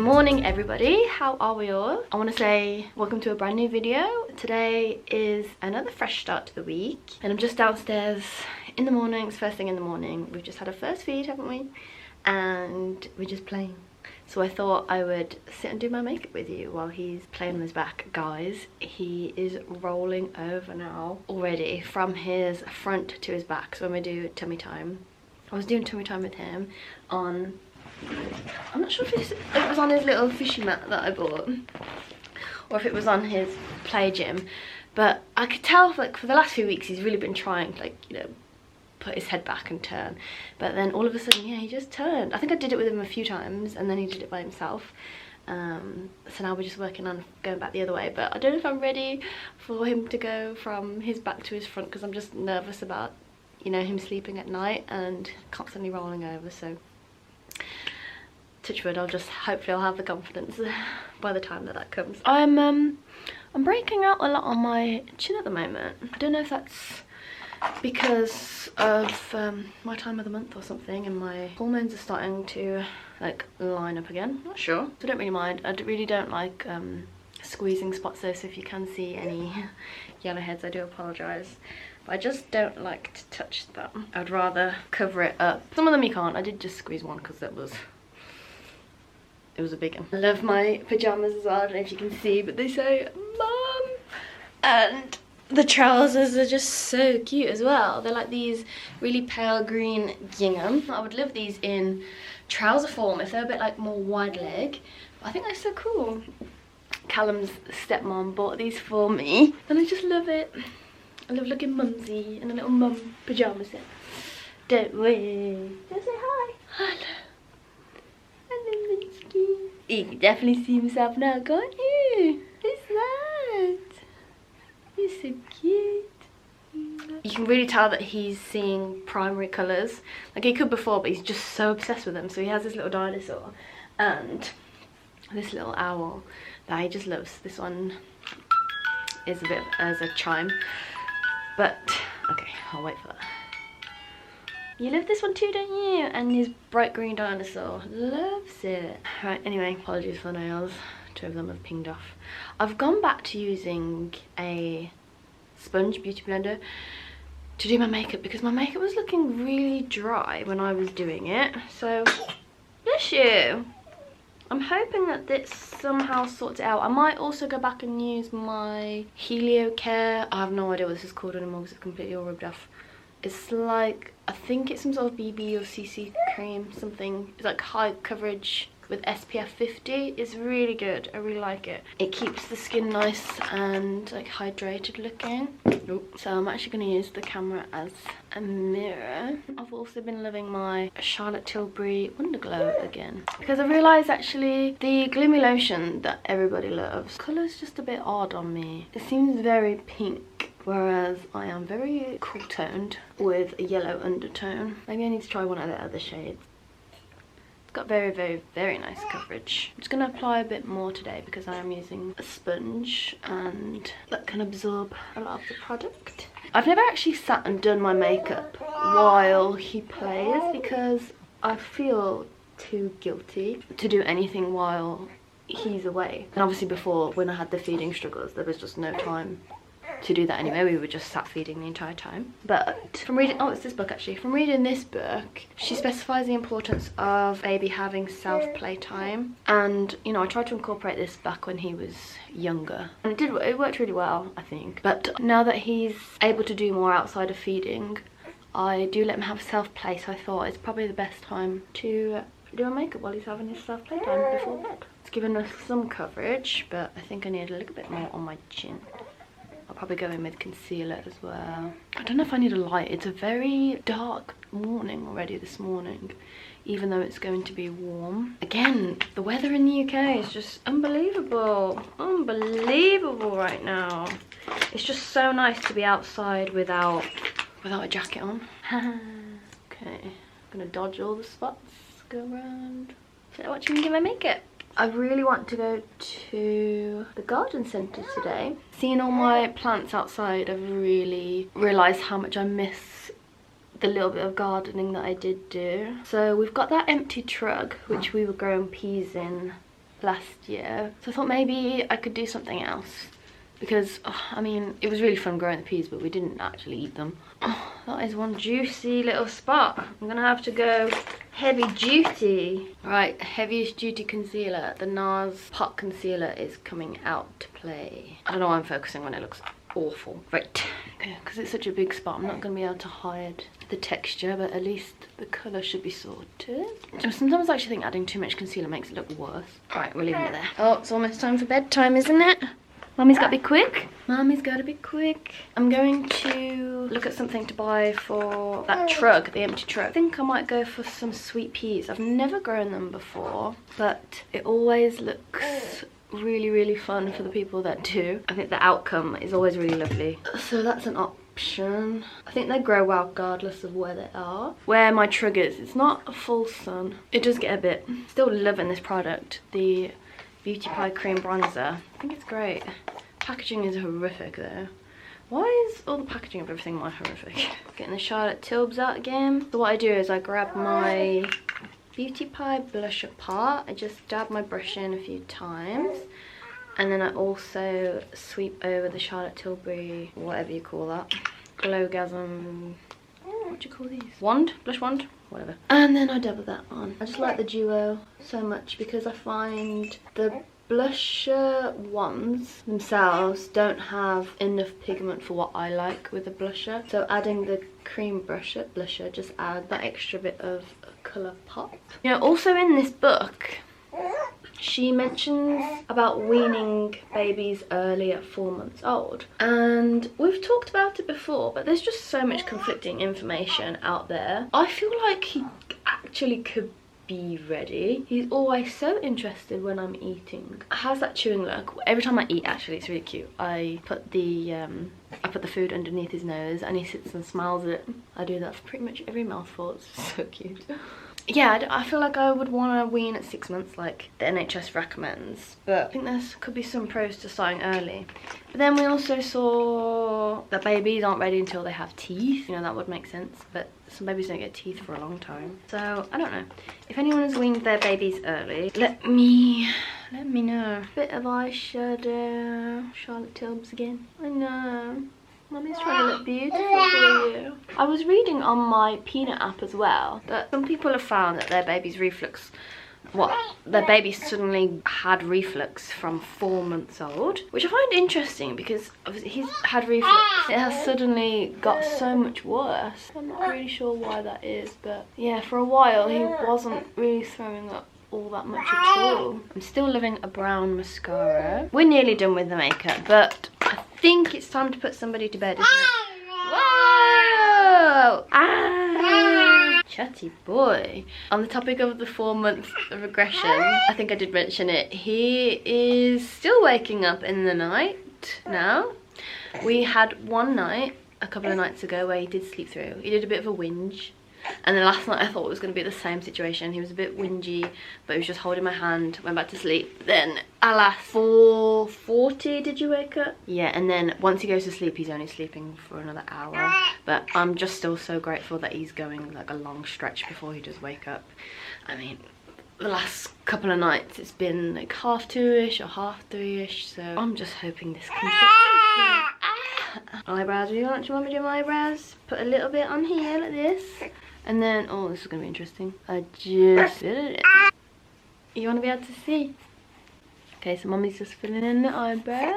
morning everybody, how are we all? I want to say welcome to a brand new video. Today is another fresh start to the week and I'm just downstairs in the mornings, first thing in the morning. We've just had a first feed, haven't we? And we're just playing. So I thought I would sit and do my makeup with you while he's playing on his back. Guys, he is rolling over now already from his front to his back. So when we do tummy time, I was doing tummy time with him on, I'm not sure if it was on his little fishy mat that I bought or if it was on his play gym, but I could tell like for the last few weeks he's really been trying to, like, you know, put his head back and turn, but then all of a sudden, yeah, he just turned. I think I did it with him a few times and then he did it by himself. So now we're just working on going back the other way, but I don't know if I'm ready for him to go from his back to his front because I'm just nervous about, you know, him sleeping at night and constantly rolling over. So touch wood, hopefully I'll have the confidence by the time that comes. I'm breaking out a lot on my chin at the moment. I don't know if that's because of my time of the month or something, and my hormones are starting to like line up again. Not sure. I don't really mind. I really don't like squeezing spots though, so if you can see any yellow heads, I do apologise. But I just don't like to touch them. I'd rather cover it up. Some of them you can't. I did just squeeze one because it was a big one. I love my pyjamas as well. I don't know if you can see, but they say Mum, and the trousers are just so cute as well. They're like these really pale green gingham. I would love these in trouser form if they're a bit like more wide leg. But I think they're so cool. Callum's stepmom bought these for me and I just love it. I love looking mumsy in a little mum pyjama set. Don't we? Just say hi. Hello. Hello, Linsky. You can definitely see himself now, can't you? Who's that? He's so cute. You can really tell that he's seeing primary colours. Like he could before, but he's just so obsessed with them. So he has this little dinosaur and this little owl that he just loves. This one is a bit as a chime. But, okay, I'll wait for that. You love this one too, don't you? And his bright green dinosaur. Loves it. Right, anyway, apologies for the nails. Two of them have pinged off. I've gone back to using a sponge beauty blender to do my makeup because my makeup was looking really dry when I was doing it. So, bless you. I'm hoping that this somehow sorts it out. I might also go back and use my Helio Care. I have no idea what this is called anymore because it's completely all rubbed off. It's like, I think it's some sort of BB or CC cream, something. It's like high coverage with SPF 50. It's really good. I really like it. It keeps the skin nice and like hydrated looking. So I'm actually going to use the camera as a mirror. I've also been loving my Charlotte Tilbury Underglow again because I realised actually the Gloomy Lotion that everybody loves, colour's just a bit odd on me. It seems very pink, whereas I am very cool toned with a yellow undertone. Maybe I need to try one of the other shades. Got very, very, very nice coverage. I'm just going to apply a bit more today because I am using a sponge and that can absorb a lot of the product. I've never actually sat and done my makeup while he plays because I feel too guilty to do anything while he's away. And obviously before, when I had the feeding struggles, there was just no time to do that anyway. We were just sat feeding the entire time. But from reading, oh, it's this book actually. From reading this book, she specifies the importance of baby having self-play time. And, you know, I tried to incorporate this back when he was younger. And it worked really well, I think. But now that he's able to do more outside of feeding, I do let him have self-play. So I thought it's probably the best time to do a makeup while he's having his self-play time before bed. It's given us some coverage, but I think I need a little bit more on my chin. I'll probably go in with concealer as well. I don't know if I need a light. It's a very dark morning already this morning, even though it's going to be warm. Again, the weather in the UK is just unbelievable. Unbelievable right now. It's just so nice to be outside without a jacket on. Okay, I'm gonna dodge all the spots, go around. So watching me do my makeup. I really want to go to the garden centre today. Seeing all my plants outside, I've really realised how much I miss the little bit of gardening that I did do. So we've got that empty truck, which we were growing peas in last year. So I thought maybe I could do something else. Because, I mean, it was really fun growing the peas, but we didn't actually eat them. Oh, that is one juicy little spot. I'm gonna have to go heavy duty. Right, heaviest duty concealer. The NARS pot concealer is coming out to play. I don't know why I'm focusing when it looks awful. Right, because it's such a big spot, I'm not gonna be able to hide the texture, but at least the colour should be sorted. Sometimes I actually think adding too much concealer makes it look worse. Right, we're leaving it there. Oh, it's almost time for bedtime, isn't it? Mummy's got to be quick. Mummy's got to be quick. I'm going to look at something to buy for that trug, the empty trug. I think I might go for some sweet peas. I've never grown them before, but it always looks really, really fun for the people that do. I think the outcome is always really lovely. So that's an option. I think they grow well regardless of where they are. Where my trug is, it's not a full sun. It does get a bit. Still loving this product. The Beauty Pie Cream Bronzer. I think it's great. Packaging is horrific though. Why is all the packaging of everything more horrific? Getting the Charlotte Tilbury out again. So what I do is I grab my Beauty Pie blusher part. I just dab my brush in a few times. And then I also sweep over the Charlotte Tilbury, whatever you call that. Glowgasm. What do you call these? Wand? Blush wand? Whatever. And then I double that on. I just like the duo so much because I find the blusher ones themselves don't have enough pigment for what I like with the blusher. So adding the cream blusher just add that extra bit of colour pop. You know, also in this book, she mentions about weaning babies early at 4 months old, and we've talked about it before, but there's just so much conflicting information out there. I feel like he actually could be ready. He's always so interested when I'm eating. Has that chewing look. Every time I eat, actually, it's really cute. I put the food underneath his nose and he sits and smiles at it. I do that for pretty much every mouthful. It's so cute. Yeah, I feel like I would want to wean at 6 months like the NHS recommends, but I think there could be some pros to starting early. But then we also saw that babies aren't ready until they have teeth. You know, that would make sense, but some babies don't get teeth for a long time. So I don't know. If anyone has weaned their babies early, let me know. Bit of eyeshadow. Charlotte Tilbury again. I know. Mummy's trying to look beautiful for you. I was reading on my Peanut app as well that some people have found that their baby's reflux, their baby suddenly had reflux from 4 months old, which I find interesting because obviously he's had reflux. It has suddenly got so much worse. I'm not really sure why that is, but yeah, for a while he wasn't really throwing up all that much at all. I'm still loving a brown mascara. We're nearly done with the makeup, but I think it's time to put somebody to bed, isn't it? Whoa! Ah! Chatty boy. On the topic of the 4 month regression, I think I did mention it. He is still waking up in the night now. We had one night, a couple of nights ago, where he did sleep through. He did a bit of a whinge. And then last night I thought it was going to be the same situation. He was a bit whingy, but he was just holding my hand, went back to sleep. Then alas, 4:40 did you wake up? Yeah, and then once he goes to sleep, he's only sleeping for another hour. But I'm just still so grateful that he's going like a long stretch before he does wake up. I mean, the last couple of nights it's been like 2:30ish or 3:30ish, so I'm just hoping this can get eyebrows. Do you want me to do my eyebrows? Put a little bit on here like this. And then, oh, this is going to be interesting. I just did it. You want to be able to see? Okay, so Mummy's just filling in the eyebrow.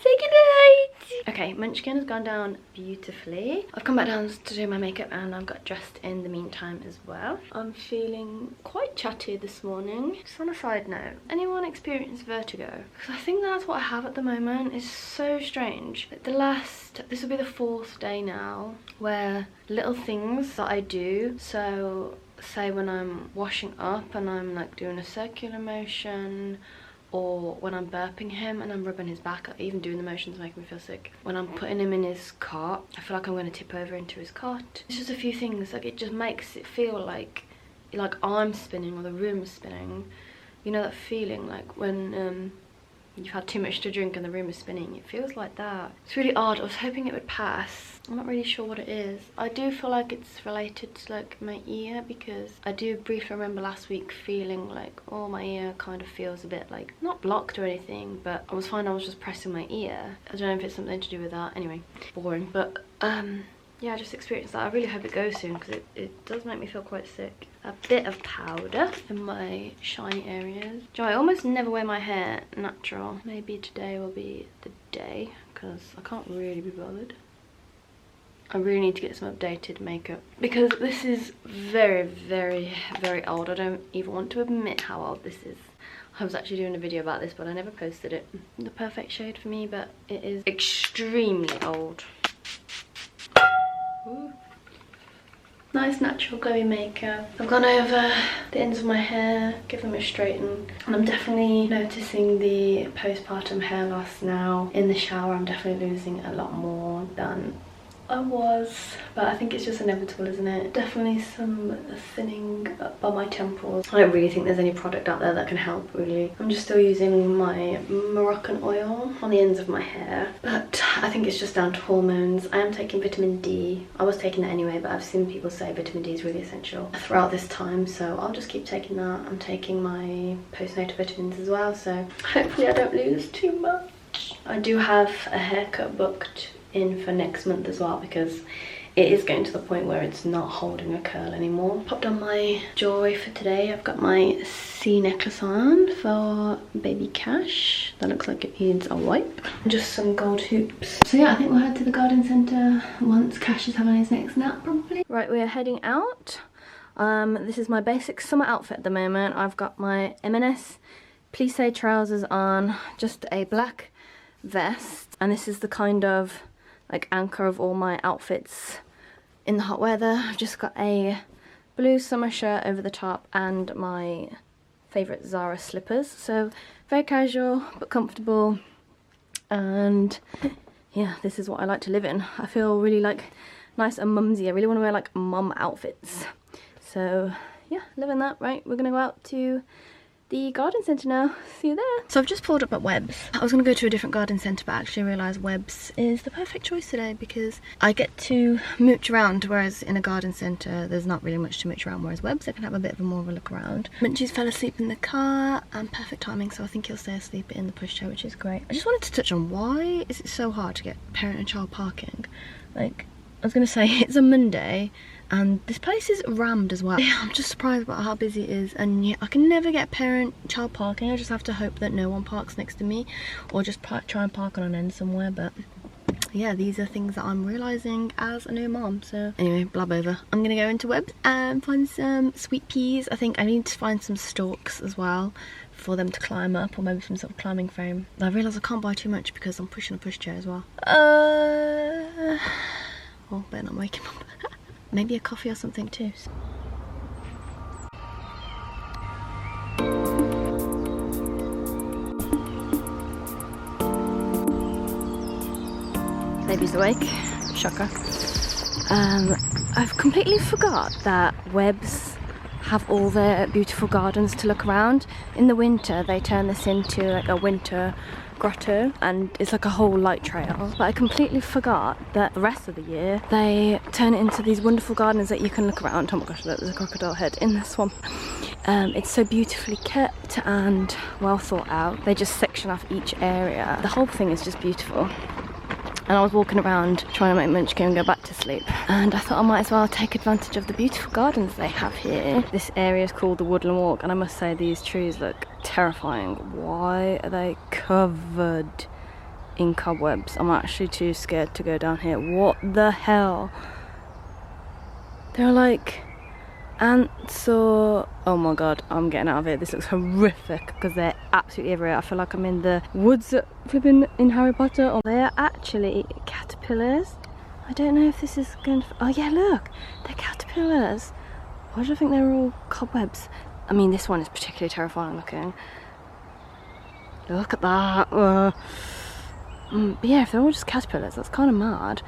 Say goodnight! Okay, Munchkin has gone down beautifully. I've come back down to do my makeup and I've got dressed in the meantime as well. I'm feeling quite chatty this morning. Just on a side note, anyone experience vertigo? Because I think that's what I have at the moment. It's so strange. This will be the 4th day now where little things that I do, so say when I'm washing up and I'm like doing a circular motion, or when I'm burping him and I'm rubbing his back, even doing the motions make me feel sick. When I'm putting him in his cart, I feel like I'm going to tip over into his cart. It's just a few things, like it just makes it feel like I'm spinning or the room's spinning. You know that feeling like when you've had too much to drink and the room is spinning. It feels like that. It's really odd. I was hoping it would pass. I'm not really sure what it is. I do feel like it's related to like my ear, because I do briefly remember last week feeling like, oh, my ear kind of feels a bit like, not blocked or anything, but I was fine. I was just pressing my ear. I don't know if it's something to do with that. Anyway, boring. But yeah, I just experienced that. I really hope it goes soon, because it does make me feel quite sick. A bit of powder in my shiny areas. Do you know, I almost never wear my hair natural. Maybe today will be the day, because I can't really be bothered. I really need to get some updated makeup, because this is very, very, very old. I don't even want to admit how old this is. I was actually doing a video about this, but I never posted it. The perfect shade for me, but it is extremely old. Ooh. Nice natural glowy makeup. I've gone over the ends of my hair, given them a straighten, and I'm definitely noticing the postpartum hair loss now. In the shower I'm definitely losing a lot more than I was, but I think it's just inevitable, isn't it? Definitely some thinning up by my temples. I don't really think there's any product out there that can help, really. I'm just still using my Moroccan oil on the ends of my hair, but I think it's just down to hormones. I am taking vitamin D. I was taking that anyway, but I've seen people say vitamin D is really essential throughout this time, so I'll just keep taking that. I'm taking my postnatal vitamins as well, so hopefully I don't lose too much. I do have a haircut booked in for next month as well, because it is getting to the point where it's not holding a curl anymore. Popped on my jewelry for today. I've got my C necklace on for baby Cash. That looks like it needs a wipe. Just some gold hoops. So yeah, I think we'll head to the garden centre once Cash is having his next nap, probably. Right, we are heading out. This is my basic summer outfit at the moment. I've got my M&S plissé trousers on, just a black vest, and this is the kind of like anchor of all my outfits in the hot weather. I've just got a blue summer shirt over the top and my favourite Zara slippers. So very casual but comfortable, and yeah, this is what I like to live in. I feel really like nice and mumsy. I really want to wear like mum outfits. So yeah, living that. Right, we're gonna go out to the garden centre now. See you there. So I've just pulled up at Wedges. I was going to go to a different garden centre, but I actually realised Wedges is the perfect choice today, because I get to mooch around, whereas in a garden centre there's not really much to mooch around, whereas Wedges I can have a bit of a more of a look around. Munchie's fell asleep in the car, and perfect timing, so I think he'll stay asleep in the pushchair, which is great. I just wanted to touch on, why is it so hard to get parent and child parking? Like, I was going to say, it's a Monday and this place is rammed as well. Yeah, I'm just surprised about how busy it is, and yeah, I can never get parent-child parking. I just have to hope that no one parks next to me, or just try and park on an end somewhere. But yeah, these are things that I'm realising as a new mom. So anyway, blab over. I'm gonna go into Wedges and find some sweet peas. I think I need to find some stalks as well for them to climb up, or maybe some sort of climbing frame. I realise I can't buy too much because I'm pushing a pushchair as well. Oh, better not wake him up. Maybe a coffee or something too. Baby's awake. Shocker. I've completely forgot that Wedges have all their beautiful gardens to look around. In the winter they turn this into like a winter grotto, and it's like a whole light trail, but I completely forgot that the rest of the year they turn it into these wonderful gardens that you can look around. Oh my gosh, look, there's a crocodile head in the swamp. It's so beautifully kept and well thought out. They just section off each area. The whole thing is just beautiful. And I was walking around trying to make Munchkin go back to sleep, and I thought I might as well take advantage of the beautiful gardens they have here. This area is called the Woodland Walk, and I must say these trees look terrifying. Why are they covered in cobwebs? I'm actually too scared to go down here. What the hell? They're like ants or... oh my god, I'm getting out of here. This looks horrific because they're absolutely everywhere. I feel like I'm in the woods flipping in Harry Potter. Or they are actually caterpillars. I don't know if this is going to... oh yeah, look, they're caterpillars. Why did I think they were all cobwebs? I mean, this one is particularly terrifying looking. Look at that. But yeah, if they're all just caterpillars, that's kind of mad.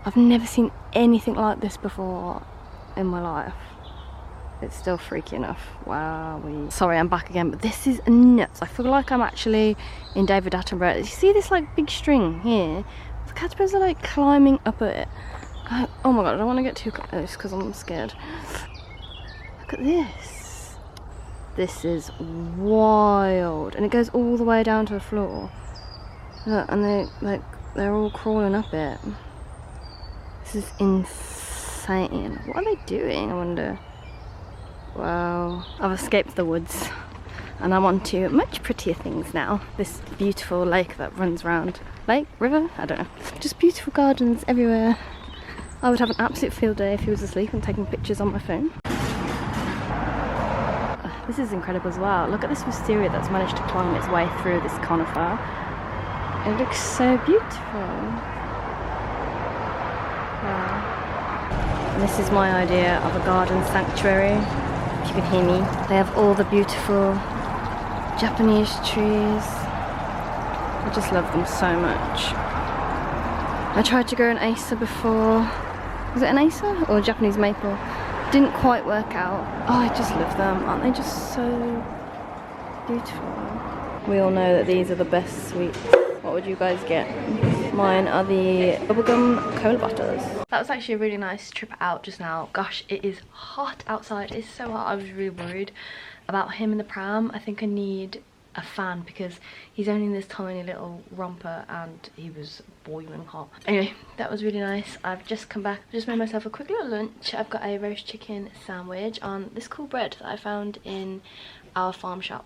I've never seen anything like this before in my life. It's still freaky enough. Wow. Sorry, I'm back again, but this is nuts. I feel like I'm actually in David Attenborough. You see this like big string here? The caterpillars are like climbing up it. Oh my god, I don't want to get too close because I'm scared. Look at this. This is wild. And it goes all the way down to the floor. Look, and they're all crawling up it. This is insane. What are they doing, I wonder? Wow. I've escaped the woods and I'm on to much prettier things now. This beautiful lake that runs around. Lake? River? I don't know. Just beautiful gardens everywhere. I would have an absolute field day if he was asleep and taking pictures on my phone. This is incredible as well. Look at this wisteria that's managed to climb its way through this conifer. It looks so beautiful. Wow. And this is my idea of a garden sanctuary. If you can hear me. They have all the beautiful Japanese trees. I just love them so much. I tried to grow an Acer before. Was it an Acer or a Japanese maple? Didn't quite work out. Oh, I just love them. Aren't they just so beautiful? We all know that these are the best sweets. What would you guys get? Mine are the bubblegum cola butters. That was actually a really nice trip out just now. Gosh, it is hot outside. It's so hot. I was really worried about him in the pram. I think I need a fan because he's only in this tiny little romper and he was boiling hot. Anyway, that was really nice. I've just come back, just made myself a quick little lunch. I've got a roast chicken sandwich on this cool bread that I found in our farm shop.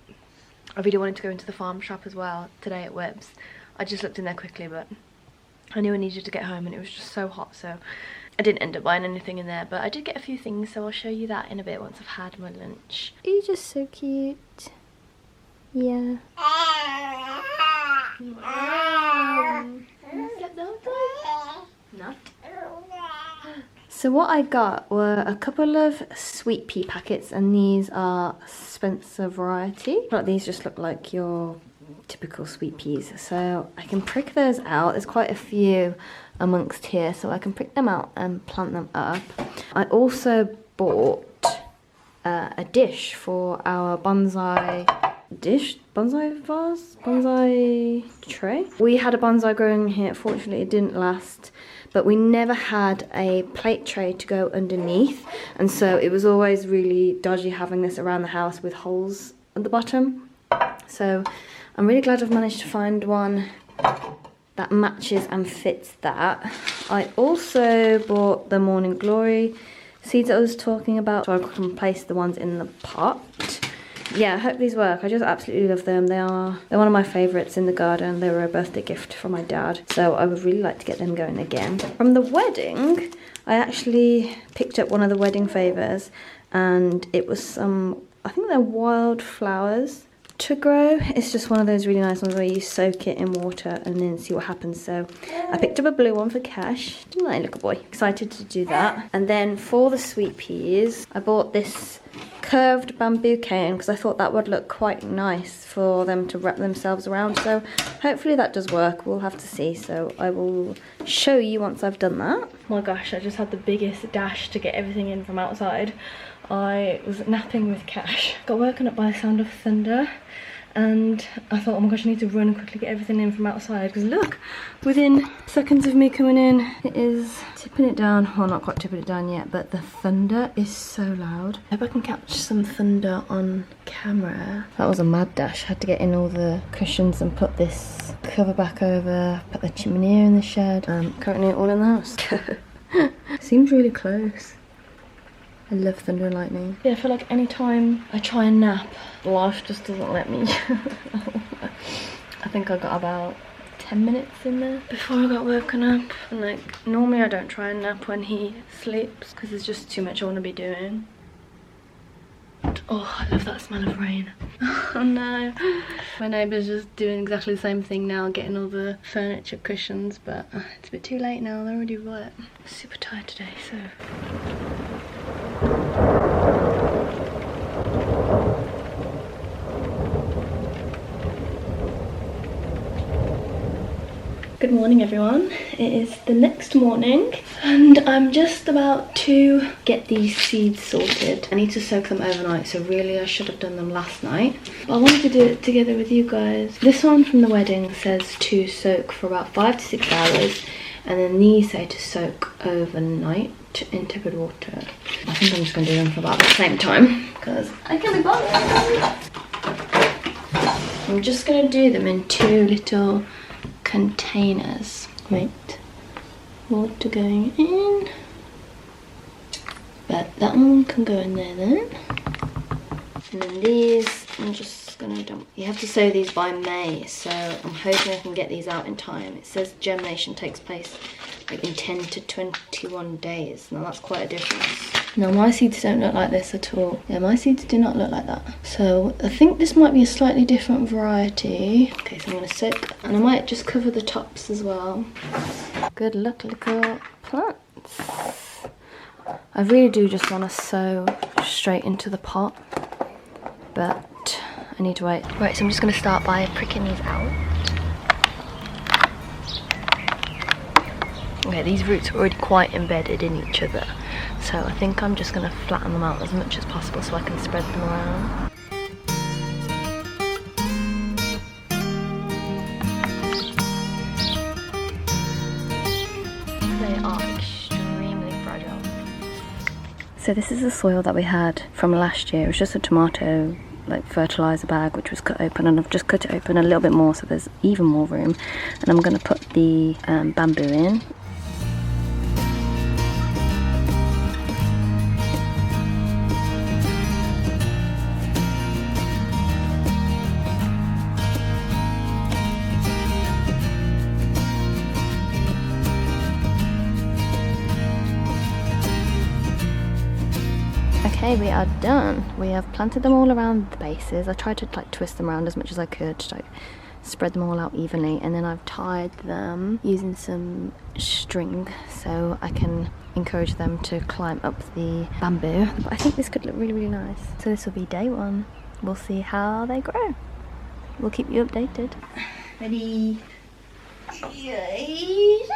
I really wanted to go into the farm shop as well today at Wedges. I just looked in there quickly, but I knew I needed to get home and it was just so hot, so I didn't end up buying anything in there, but I did get a few things, so I'll show you that in a bit once I've had my lunch. Are you just so cute? Yeah. Not. So what I got were a couple of sweet pea packets, and these are Spencer variety. But these just look like your typical sweet peas, so I can prick those out. There's quite a few amongst here, so I can prick them out and plant them up. I also bought a dish for our bonsai bonsai tray. We had a bonsai growing here. Fortunately it didn't last, but we never had a plate tray to go underneath, and so it was always really dodgy having this around the house with holes at the bottom. So I'm really glad I've managed to find one that matches and fits that. I also bought the Morning Glory seeds that I was talking about, so I can place the ones in the pot. Yeah, I hope these work. I just absolutely love them. They're one of my favourites in the garden. They were a birthday gift from my dad, so I would really like to get them going again. From the wedding, I actually picked up one of the wedding favours, and it was some, I think they're wildflowers to grow. It's just one of those really nice ones where you soak it in water and then see what happens. So I picked up a blue one for Cash. Didn't I, little boy? Excited to do that. And then for the sweet peas, I bought this curved bamboo cane because I thought that would look quite nice for them to wrap themselves around. So hopefully that does work. We'll have to see. So I will show you once I've done that. Oh my gosh, I just had the biggest dash to get everything in from outside. I was napping with Cash. Got woken up by the sound of thunder, and I thought, oh my gosh, I need to run and quickly get everything in from outside, because look, within seconds of me coming in, it is tipping it down. Well, not quite tipping it down yet, but the thunder is so loud. I hope I can catch some thunder on camera. That was a mad dash. I had to get in all the cushions and put this cover back over, put the chimney in the shed. Currently all in the house. Seems really close. I love thunder and lightning. Yeah, I feel like any time I try and nap, life just doesn't let me. I think I got about 10 minutes in there before I got woken up. And like, normally I don't try and nap when he sleeps because there's just too much I want to be doing. Oh, I love that smell of rain. Oh no. My neighbour's just doing exactly the same thing now, getting all the furniture cushions, but it's a bit too late now, they're already wet. I'm super tired today, so. Good morning everyone. It is the next morning and I'm just about to get these seeds sorted. I need to soak them overnight, so really I should have done them last night. But I wanted to do it together with you guys. This one from the wedding says to soak for about 5 to 6 hours, and then these say to soak overnight in tepid water. I think I'm just going to do them for about the same time because I can be bothered. I'm just going to do them in 2 little containers. Wait, water going in, but that one can go in there then. And then these I'm just gonna dump. You have to sow these by May, so I'm hoping I can get these out in time. It says germination takes place like in 10 to 21 days. Now that's quite a difference. Now my seeds don't look like this at all. Yeah, my seeds do not look like that. So I think this might be a slightly different variety. Okay, so I'm gonna soak, and I might just cover the tops as well. Good luck, little plants. I really do just want to sow straight into the pot, but I need to wait. Right, so I'm just gonna start by pricking these out. Okay, these roots are already quite embedded in each other, so I think I'm just going to flatten them out as much as possible so I can spread them around. They are extremely fragile. So this is the soil that we had from last year. It was just a tomato like fertilizer bag which was cut open, and I've just cut it open a little bit more so there's even more room, and I'm going to put the bamboo in. Okay, we are done. We have planted them all around the bases. I tried to like twist them around as much as I could to like spread them all out evenly, and then I've tied them using some string so I can encourage them to climb up the bamboo. But I think this could look really, really nice. So this will be day 1. We'll see how they grow. We'll keep you updated. Ready? Ready.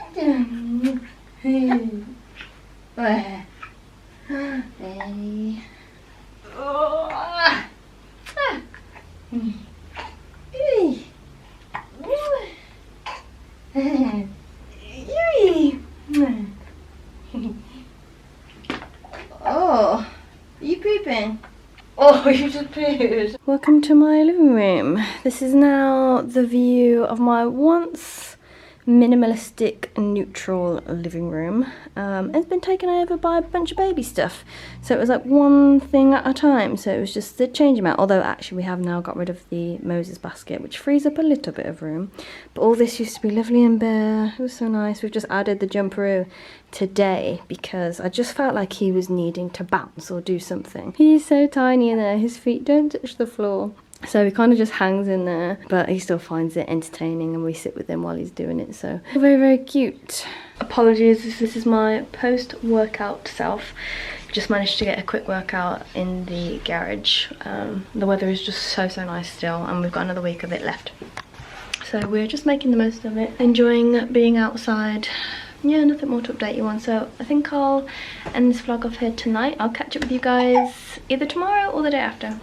Oh, are you pooping? Oh, you just pooed. Welcome to my living room. This is now the view of my once minimalistic neutral living room. It's been taken over by a bunch of baby stuff, so it was like one thing at a time, so it was just the change amount. Although actually we have now got rid of the Moses basket, which frees up a little bit of room, but all this used to be lovely and bare. It was so nice. We've just added the jumperoo today because I just felt like he was needing to bounce or do something. He's so tiny in there, his feet don't touch the floor. So he kind of just hangs in there, but he still finds it entertaining and we sit with him while he's doing it, so very, very cute. Apologies, this is my post-workout self. Just managed to get a quick workout in the garage. The weather is just so nice still, and we've got another week of it left. So we're just making the most of it, enjoying being outside. Yeah, nothing more to update you on, so I think I'll end this vlog off here tonight. I'll catch up with you guys either tomorrow or the day after.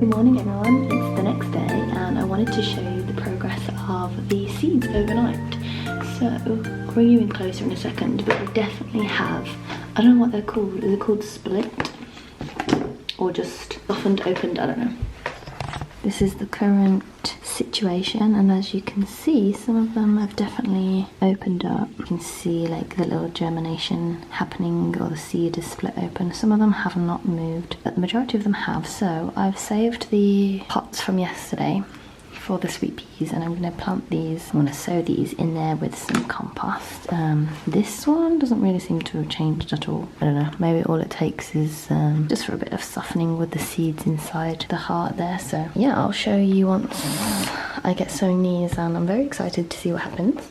morning everyone, it's the next day and I wanted to show you the progress of the seeds overnight. So, I'll bring you in closer in a second, but we definitely have, I don't know what they're called, is it called split? Or just softened, opened, I don't know. This is the current situation, and as you can see, some of them have definitely opened up. You can see like the little germination happening, or the seed is split open. Some of them have not moved, but the majority of them have. So I've saved the pots from yesterday for the sweet peas, and I'm going to plant these. I'm going to sow these in there with some compost. This one doesn't really seem to have changed at all. I don't know, maybe all it takes is just for a bit of softening with the seeds inside the heart there. So yeah, I'll show you once I get sowing these, and I'm very excited to see what happens.